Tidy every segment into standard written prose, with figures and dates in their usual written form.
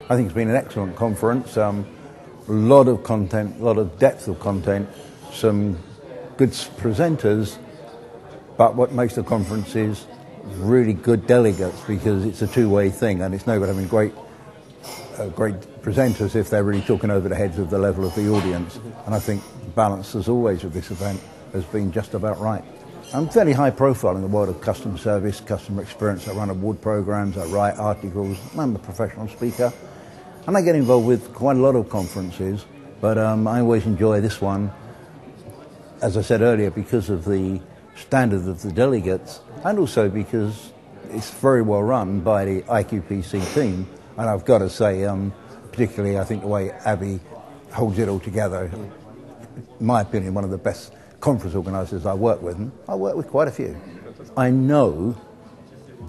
I think it's been an excellent conference. A lot of content, a lot of depth of content, some good presenters, but what makes the conference is really good delegates, because it's a two-way thing, and it's no good having great presenters if they're really talking over the heads of the level of the audience. And I think the balance, as always, with this event has been just about right. I'm fairly high profile in the world of customer service, customer experience. I run award programs, I write articles, I'm a professional speaker, and I get involved with quite a lot of conferences, but I always enjoy this one, as I said earlier, because of the standard of the delegates, and also because it's very well run by the IQPC team. And I've got to say, particularly I think the way Abby holds it all together, in my opinion, one of the best conference organisers I work with, and I work with quite a few. I know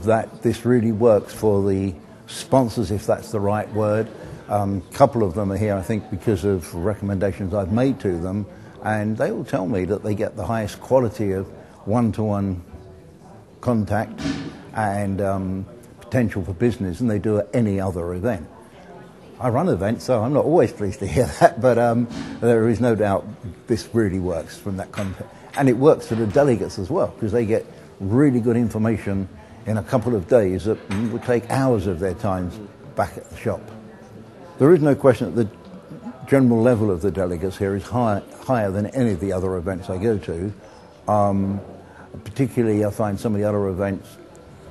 that this really works for the sponsors, if that's the right word. A couple of them are here, I think, because of recommendations I've made to them, and they all tell me that they get the highest quality of one-to-one contact and potential for business than they do at any other event. I run events, so I'm not always pleased to hear that, but there is no doubt this really works from that context. And it works for the delegates as well, because they get really good information in a couple of days that would take hours of their time back at the shop. There is no question that the general level of the delegates here is higher than any of the other events I go to. Particularly, I find some of the other events,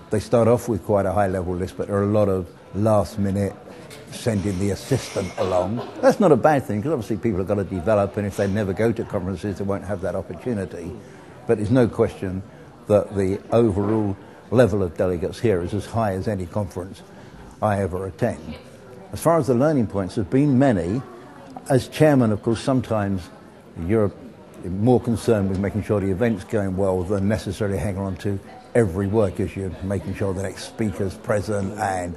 they start off with quite a high level list, but there are a lot of last minute sending the assistant along. That's not a bad thing, because obviously people have got to develop, and if they never go to conferences, they won't have that opportunity. But there's no question that the overall level of delegates here is as high as any conference I ever attend. As far as the learning points, there's been many. As chairman, of course, sometimes you're more concerned with making sure the event's going well than necessarily hanging on to every work issue, making sure the next speaker's present and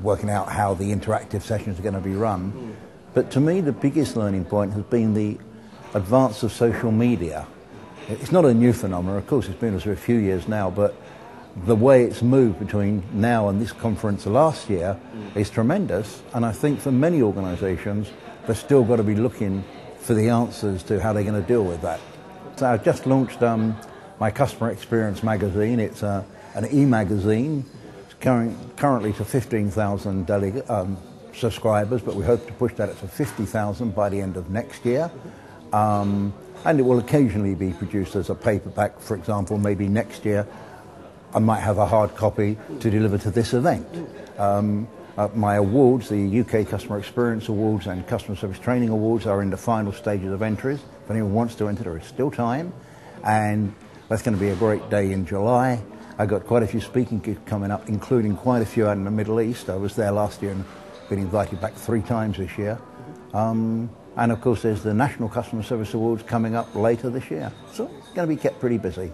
working out how the interactive sessions are going to be run. But to me, the biggest learning point has been the advance of social media. It's not a new phenomenon, of course, it's been for a few years now, but the way it's moved between now and this conference last year is tremendous. And I think for many organisations, they've still got to be looking for the answers to how they're going to deal with that. So I've just launched my Customer Experience magazine. It's an e-magazine. It's currently to 15,000 subscribers, but we hope to push that up to 50,000 by the end of next year. And it will occasionally be produced as a paperback, for example. Maybe next year I might have a hard copy to deliver to this event. My awards, the UK Customer Experience Awards and Customer Service Training Awards, are in the final stages of entries. If anyone wants to enter, there is still time. And that's going to be a great day in July. I've got quite a few speaking gigs coming up, including quite a few out in the Middle East. I was there last year and been invited back 3 times this year. And of course, there's the National Customer Service Awards coming up later this year. So it's going to be kept pretty busy.